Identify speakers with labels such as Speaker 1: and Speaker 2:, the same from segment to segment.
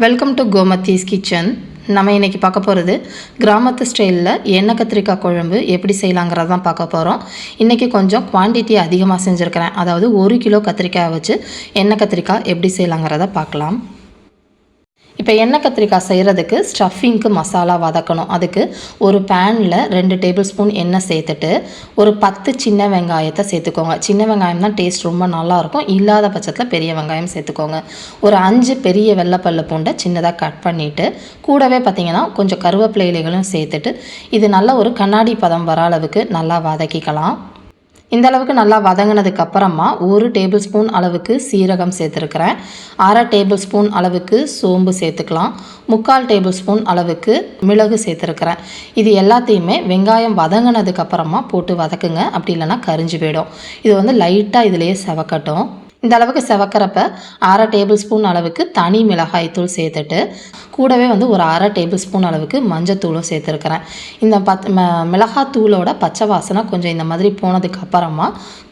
Speaker 1: Welcome to Gomathi's kitchen. நம்ம இன்றைக்கி பார்க்க போகிறது கிராமத்து ஸ்டைலில் எண்ணெய் கத்திரிக்காய் குழம்பு எப்படி செய்யலாங்கிறது தான் பார்க்க போகிறோம். இன்றைக்கி கொஞ்சம் குவான்டிட்டி அதிகமாக செஞ்சுருக்கிறேன். அதாவது 1 கிலோ கத்திரிக்காய் வச்சு எண்ணெய் கத்திரிக்காய் எப்படி செய்யலாங்கிறத பார்க்கலாம். இப்போ எண்ணெய் கத்திரிக்காய் செய்கிறதுக்கு ஸ்டஃபிங்க்கு மசாலா வதக்கணும். அதுக்கு ஒரு பேனில் 2 டேபிள் ஸ்பூன் எண்ணெய் சேர்த்துட்டு ஒரு 10 சின்ன வெங்காயத்தை சேர்த்துக்கோங்க. சின்ன வெங்காயம் தான் டேஸ்ட் ரொம்ப நல்லாயிருக்கும். இல்லாத பட்சத்தில் பெரிய வெங்காயம் சேர்த்துக்கோங்க. ஒரு 5 பெரிய வெள்ளைப்பல்லு பூண்டை சின்னதாக கட் பண்ணிவிட்டு கூடவே பார்த்திங்கன்னா கொஞ்சம் கருவேப்பிலை இலைகளும் சேர்த்துட்டு இது நல்ல ஒரு கண்ணாடி பதம் வர அளவுக்கு நல்லா வதக்கிக்கலாம். இந்த அளவுக்கு நல்லா வதங்கினதுக்கு அப்புறமா 1 டேபிள் ஸ்பூன் அளவுக்கு சீரகம் சேர்த்துருக்கிறேன். 1/2 டேபிள் ஸ்பூன் அளவுக்கு சோம்பு சேர்த்துக்கலாம். 3/4 டேபிள் ஸ்பூன் அளவுக்கு மிளகு சேர்த்துருக்கிறேன். இது எல்லாத்தையுமே வெங்காயம் வதங்கினதுக்கு அப்புறமா போட்டு வதக்குங்க. அப்படி இல்லைன்னா கரிஞ்சு போயிடும். இது வந்து லைட்டாக இதிலேயே செவக்கட்டும். இந்த அளவுக்கு செவக்கிறப்ப 1/2 டேபிள் ஸ்பூன் அளவுக்கு தனி மிளகாய் தூள் சேர்த்துட்டு கூடவே வந்து ஒரு 1/2 டேபிள் ஸ்பூன் அளவுக்கு மஞ்சத்தூளும் சேர்த்துருக்கிறேன். இந்த மிளகாத்தூளோட பச்சை வாசனை கொஞ்சம் இந்த மாதிரி போனதுக்கு அப்புறமா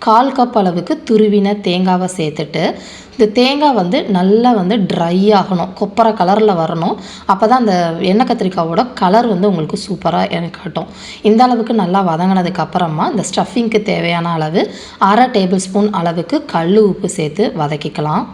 Speaker 1: 1/4 கப் அளவுக்கு துருவின தேங்காவை சேர்த்துட்டு இந்த தேங்காய் வந்து நல்லா வந்து ட்ரை ஆகணும், கொப்பரை கலரில் வரணும். அப்போ தான் அந்த எண்ணெய் கத்திரிக்காயோட கலர் வந்து உங்களுக்கு சூப்பராக எனக்கு காட்டும். இந்த அளவுக்கு நல்லா வதங்கினதுக்கு அப்புறமா இந்த ஸ்டஃபிங்க்கு தேவையான அளவு 1/2 டேபிள் ஸ்பூன் அளவுக்கு கல் உப்பு சேர்த்து வதக்கிக்கலாம்.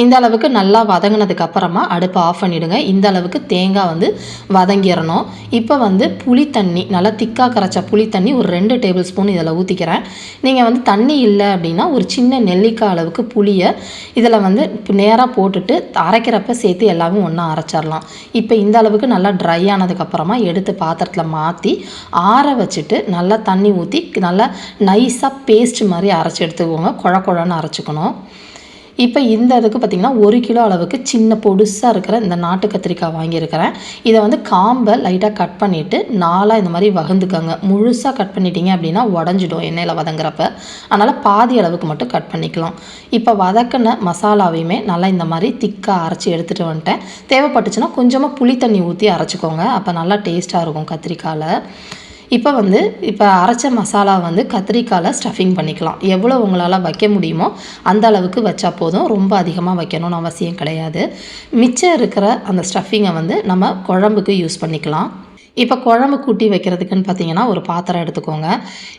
Speaker 1: இந்த அளவுக்கு நல்லா வதங்கினதுக்கு அப்புறமா அடுப்பை ஆஃப் பண்ணிவிடுங்க. இந்த அளவுக்கு தேங்காய் வந்து வதங்கிடணும். இப்போ வந்து புளி தண்ணி, நல்லா திக்காக கரைச்ச புளி தண்ணி ஒரு 2 டேபிள் ஸ்பூன் இதில் ஊற்றிக்கிறேன். நீங்கள் வந்து தண்ணி இல்லை அப்படின்னா ஒரு சின்ன நெல்லிக்காய் அளவுக்கு புளியை இதில் வந்து நேராக போட்டுட்டு அரைக்கிறப்ப சேர்த்து எல்லாமே ஒன்றா அரைச்சிடலாம். இப்போ இந்த அளவுக்கு நல்லா ட்ரை ஆனதுக்கப்புறமா எடுத்து பாத்திரத்தில் மாற்றி ஆற வச்சுட்டு நல்லா தண்ணி ஊற்றி நல்லா நைஸாக பேஸ்ட் மாதிரி அரைச்சி எடுத்துக்கோங்க. குழ குழன்னு அரைச்சிக்கணும். இப்போ இந்த இதுக்கு பார்த்திங்கன்னா 1 கிலோ அளவுக்கு சின்ன பொடுசாக இருக்கிற இந்த நாட்டு கத்திரிக்காய் வாங்கியிருக்கிறேன். இதை வந்து காம்பை லைட்டாக கட் பண்ணிவிட்டு 4 இந்த மாதிரி வகுந்துக்கோங்க. முழுசாக கட் பண்ணிட்டீங்க அப்படின்னா உடஞ்சிடும் எண்ணெயில் வதங்குறப்ப. அதனால் பாதி அளவுக்கு மட்டும் கட் பண்ணிக்கலாம். இப்போ வதக்கின மசாலாவையுமே நல்லா இந்த மாதிரி திக்காக அரைச்சி எடுத்துகிட்டு வந்துட்டேன். தேவைப்பட்டுச்சுன்னா கொஞ்சமாக புளி தண்ணி ஊற்றி அரைச்சிக்கோங்க. அப்போ நல்லா டேஸ்ட்டாக இருக்கும் கத்திரிக்காயில். இப்போ அரைச்ச மசாலா வந்து கத்திரிக்காயில் ஸ்டஃபிங் பண்ணிக்கலாம். எவ்வளோ உங்களால் வைக்க முடியுமோ அந்த அளவுக்கு வச்சா போதும். ரொம்ப அதிகமாக வைக்கணும்னு அவசியம் கிடையாது. மிச்சம் இருக்கிற அந்த ஸ்டஃபிங்கை வந்து நம்ம குழம்புக்கு யூஸ் பண்ணிக்கலாம். இப்போ குழம்பு கூட்டி வைக்கிறதுக்குன்னு பார்த்தீங்கன்னா ஒரு பாத்திரம் எடுத்துக்கோங்க.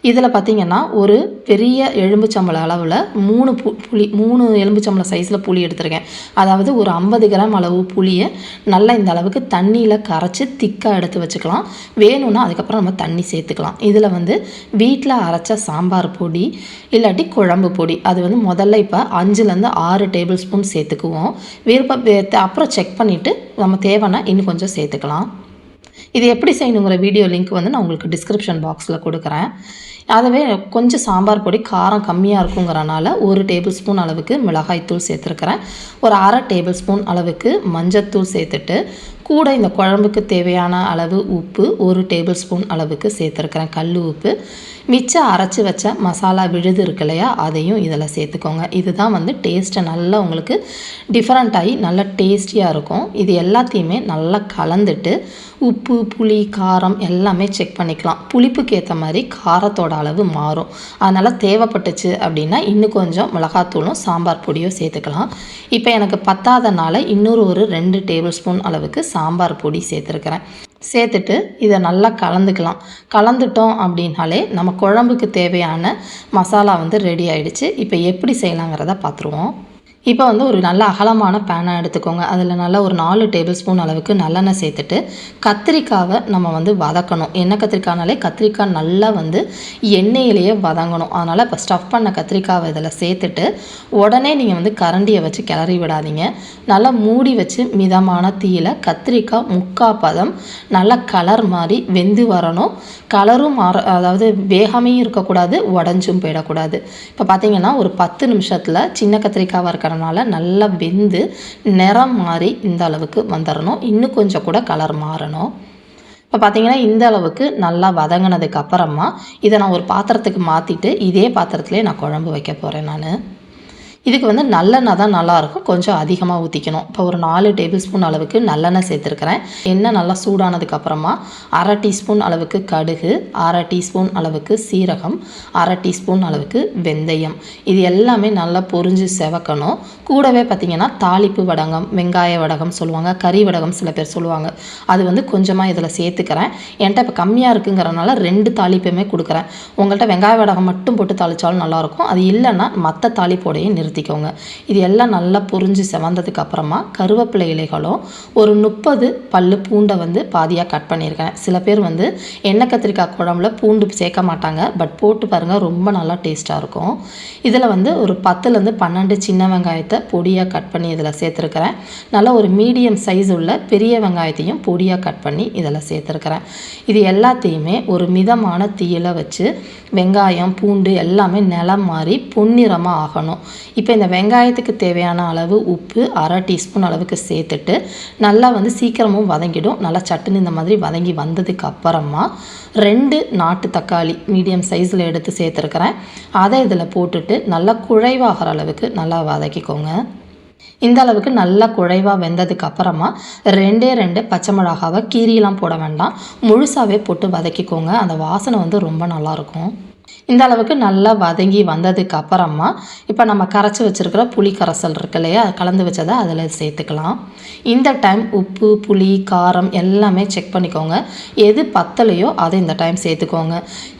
Speaker 1: இதில் பார்த்தீங்கன்னா ஒரு பெரிய எலும்புச்சம்பளம் அளவில் 3 எலும்புச்சம்பளம் சைஸில் புளி எடுத்துருக்கேன். அதாவது ஒரு 50 கிராம் அளவு புளியை நல்லா இந்த அளவுக்கு தண்ணியில் கரைச்சி திக்காக எடுத்து வச்சுக்கலாம். வேணும்னா அதுக்கப்புறம் நம்ம தண்ணி சேர்த்துக்கலாம். இதில் வந்து வீட்டில் அரைச்ச சாம்பார் பொடி இல்லாட்டி குழம்பு பொடி அது வந்து முதல்ல இப்போ 5லேருந்து 6 டேபிள் ஸ்பூன் சேர்த்துக்குவோம். அப்புறம் செக் பண்ணிவிட்டு நம்ம தேவைன்னா இன்னும் கொஞ்சம் சேர்த்துக்கலாம். இது எப்படி செய்யணுங்கிற வீடியோ லிங்க் வந்து நான் உங்களுக்கு டிஸ்கிரிப்ஷன் பாக்ஸில் கொடுக்குறேன். அதுவே கொஞ்சம் சாம்பார் பொடி காரம் கம்மியாக இருக்குங்கிறனால 1 டேபிள் ஸ்பூன் அளவுக்கு மிளகாய்த்தூள் சேர்த்துருக்கிறேன். ஒரு 1/2 டேபிள் ஸ்பூன் அளவுக்கு மஞ்சத்தூள் சேர்த்துட்டு கூட இந்த குழம்புக்கு தேவையான அளவு உப்பு 1 டேபிள் ஸ்பூன் அளவுக்கு சேர்த்துருக்கிறேன், கல் உப்பு. மிச்சம் அரைச்சி வச்ச மசாலா விழுது இருக்கு இல்லையா, அதையும் இதில் சேர்த்துக்கோங்க. இதுதான் வந்து டேஸ்ட்டை நல்லா உங்களுக்கு டிஃப்ரெண்ட்டாகி நல்லா டேஸ்டியாக இருக்கும். இது எல்லாத்தையுமே நல்லா கலந்துட்டு உப்பு புளி காரம் எல்லாமே செக் பண்ணிக்கலாம். புளிப்புக்கு ஏற்ற மாதிரி காரத்தோட அளவு மாறும். அதனால் தேவைப்பட்டுச்சு அப்படின்னா இன்னும் கொஞ்சம் மிளகாத்தூளும் சாம்பார் பொடியும் சேர்த்துக்கலாம். இப்போ எனக்கு பத்தாதனால இன்னொரு ஒரு 2 டேபிள் ஸ்பூன் அளவுக்கு சாம்பார் பொடி சேர்த்துருக்கிறேன். சேர்த்துட்டு இதை நல்லா கலந்துட்டோம் அப்படின்னாலே நம்ம குழம்புக்கு தேவையான மசாலா வந்து ரெடி ஆகிடுச்சு. இப்போ எப்படி செய்யலாங்கிறத பார்த்துருவோம். இப்போ வந்து ஒரு நல்ல அகலமான பேனை எடுத்துக்கோங்க. அதில் நல்லா ஒரு 4 டேபிள் ஸ்பூன் அளவுக்கு நல்லெண்ணெய் சேர்த்துட்டு கத்திரிக்காவை நம்ம வந்து வதக்கணும். எண்ணெய் கத்திரிக்காய்னாலே கத்திரிக்காய் நல்லா வந்து எண்ணெயிலேயே வதங்கணும். அதனால் இப்போ ஸ்டஃப் பண்ண கத்திரிக்காவை இதில் சேர்த்துட்டு உடனே நீங்கள் வந்து கரண்டியை வச்சு கிளறி விடாதீங்க. நல்லா மூடி வச்சு மிதமான தீயில் கத்திரிக்காய் 3/4 பதம் நல்லா கலர் மாதிரி வெந்து வரணும். கலரும் அதாவது வேகாமையும் இருக்கக்கூடாது, உடஞ்சும் போயிடக்கூடாது. இப்போ பார்த்தீங்கன்னா ஒரு 10 நிமிஷத்தில் சின்ன கத்திரிக்காவாக இருக்கிற நல்லா வெந்து நிறம் மாறி இந்த அளவுக்கு வந்துடணும். இன்னும் கொஞ்சம் கூட கலர் மாறணும். இப்போ பார்த்தீங்கன்னா இந்த அளவுக்கு நல்லா வதங்கினதுக்கு அப்புறமா இதை நான் ஒரு பாத்திரத்துக்கு மாற்றிட்டு இதே பாத்திரத்துலேயே நான் குழம்பு வைக்க போகிறேன். இதுக்கு வந்து நல்லெண்ணெய் தான் நல்லாயிருக்கும், கொஞ்சம் அதிகமாக ஊற்றிக்கணும். இப்போ ஒரு 4 டேபிள் ஸ்பூன் அளவுக்கு நல்லெண்ணெய் சேர்த்துருக்கிறேன். எண்ணெய் நல்லா சூடானதுக்கப்புறமா 1/2 டீஸ்பூன் அளவுக்கு கடுகு, 1/2 டீஸ்பூன் அளவுக்கு சீரகம், 1/2 டீஸ்பூன் அளவுக்கு வெந்தயம், இது எல்லாமே நல்லா பொரிஞ்சு செவக்கணும். கூடவே பார்த்திங்கன்னா தாளிப்பு வடகம், வெங்காய வடகம் சொல்லுவாங்க, கறி வடகம் சில பேர் சொல்லுவாங்க, அது வந்து கொஞ்சமாக இதில் சேர்த்துக்கிறேன். என்கிட்ட இப்போ கம்மியாக இருக்குங்கிறனால 2 தாளிப்புமே கொடுக்குறேன். உங்கள்கிட்ட வெங்காய வடகம் மட்டும் போட்டு தாளித்தாலும் நல்லாயிருக்கும், அது இல்லைன்னா மற்ற தாளிப்போடையும் நிறுத்திக்கோங்க. இது எல்லாம் நல்லா பொரிஞ்சு செவந்ததுக்கு அப்புறமா கருவேப்பிலை இலைகளும் ஒரு 30 பல்லு பூண்டை வந்து பாதியாக கட் பண்ணியிருக்கேன். சில பேர் வந்து எண்ணெய் கத்திரிக்காய் குழம்புல பூண்டு சேர்க்க மாட்டாங்க, பட் போட்டு பாருங்கள், ரொம்ப நல்லா டேஸ்ட்டாக இருக்கும். இதில் வந்து ஒரு 10லேருந்து 12 சின்ன வெங்காயத்தை பொடியாக கட் பண்ணி இதில் சேர்த்துருக்கிறேன். நல்லா ஒரு மீடியம் சைஸ் உள்ள பெரிய வெங்காயத்தையும் பொடியாக கட் பண்ணி இதில் சேர்த்துருக்கிறேன். இது எல்லாத்தையுமே ஒரு மிதமான தீயில வச்சு வெங்காயம் பூண்டு எல்லாமே நிலம் மாதிரி பொன்னிறமாக ஆகணும். இப்போ இந்த வெங்காயத்துக்கு தேவையான அளவு உப்பு 1/2 டீஸ்பூன் அளவுக்கு சேர்த்துட்டு நல்லா வந்து சீக்கிரமும் வதங்கிடும். நல்லா சட்டுன்னு இந்த மாதிரி வதங்கி வந்ததுக்கு அப்புறமா 2 நாட்டு தக்காளி மீடியம் சைஸில் எடுத்து சேர்த்துருக்கிறேன். அதை இதில் போட்டுட்டு நல்லா குழைவாகிற அளவுக்கு நல்லா வதக்கிக்கோங்க. இந்த அளவுக்கு நல்லா குழைவாக வெந்ததுக்கு அப்புறமா 2 பச்சை மிளகாவை கீரியெல்லாம் போட வேண்டாம், முழுசாகவே போட்டு வதக்கிக்கோங்க. அந்த வாசனை வந்து ரொம்ப நல்லாயிருக்கும். இந்த அளவுக்கு நல்லா வதங்கி வந்ததுக்கு அப்புறமா இப்போ நம்ம கரைச்சி வச்சுருக்கிற புளி கரைசல் இருக்கு இல்லையா, கலந்து வச்சதை அதில் சேர்த்துக்கலாம். இந்த டைம் உப்பு புளி காரம் எல்லாமே செக் பண்ணிக்கோங்க. எது பத்தலையோ அதை இந்த டைம் சேர்த்துக்கோங்க.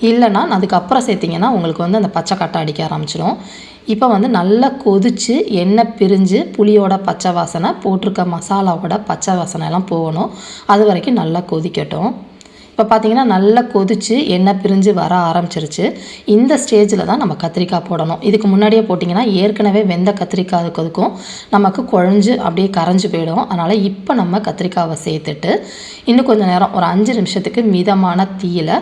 Speaker 1: இல்லைனா அதுக்கப்புறம் சேர்த்திங்கன்னா உங்களுக்கு வந்து அந்த பச்சை கட்டை அடிக்க ஆரம்பிச்சிடும். இப்போ வந்து நல்லா கொதித்து எண்ணெய் பிரிஞ்சு புளியோட பச்சை வாசனை போட்டிருக்க மசாலாவோட பச்சை வாசனை எல்லாம் போகணும். அது வரைக்கும் நல்லா கொதிக்கட்டும். இப்போ பார்த்திங்கன்னா நல்லா கொதித்து எண்ணெய் பிரிஞ்சு வர ஆரம்பிச்சிருச்சு. இந்த ஸ்டேஜில் தான் நம்ம கத்திரிக்காய் போடணும். இதுக்கு முன்னாடியே போட்டிங்கன்னா ஏற்கனவே வெந்த கத்திரிக்காய் கொதுக்கும் நமக்கு குழஞ்சு அப்படியே கரைஞ்சி போயிடும். அதனால் இப்போ நம்ம கத்திரிக்காவை சேர்த்துட்டு இன்னும் கொஞ்சம் நேரம் ஒரு 5 நிமிஷத்துக்கு மிதமான தீயில்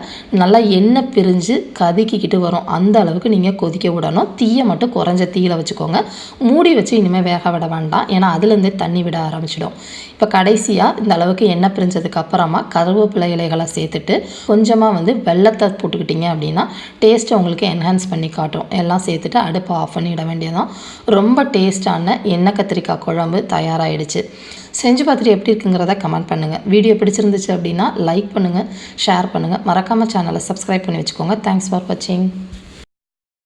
Speaker 1: நல்லா எண்ணெய் பிரிஞ்சு கதுக்கிக்கிட்டு வரும். அந்த அளவுக்கு நீங்கள் கொதிக்க விடணும். தீயை மட்டும் குறைஞ்ச தீயில் வச்சுக்கோங்க. மூடி வச்சு இனிமேல் வேக விட வேண்டாம், ஏன்னா அதுலேருந்தே தண்ணி விட ஆரம்பிச்சிடும். இப்போ கடைசியாக இந்த அளவுக்கு எண்ணெய் பிரிஞ்சதுக்கு அப்புறமா கருவேப்பிலை இலைகளை சேர்த்துட்டு கொஞ்சமாக வந்து வெல்லத்தை போட்டுக்கிட்டிங்க அப்படின்னா டேஸ்ட்டை உங்களுக்கு என்ஹான்ஸ் பண்ணி காட்டும். எல்லாம் சேர்த்துட்டு அடுப்பை ஆஃப் பண்ணிட வேண்டியதான். ரொம்ப டேஸ்டான எண்ணெய் கத்திரிக்காய் குழம்பு தயாராகிடுச்சு. செஞ்சு பார்த்துட்டு எப்படி இருக்குங்கிறத கமெண்ட் பண்ணுங்கள். வீடியோ பிடிச்சிருந்துச்சு அப்படின்னா லைக் பண்ணுங்கள், ஷேர் பண்ணுங்கள், மறக்காமல் சேனலை சப்ஸ்கிரைப் பண்ணி வச்சுக்கோங்க. தேங்க்ஸ் ஃபார் வாட்சிங்.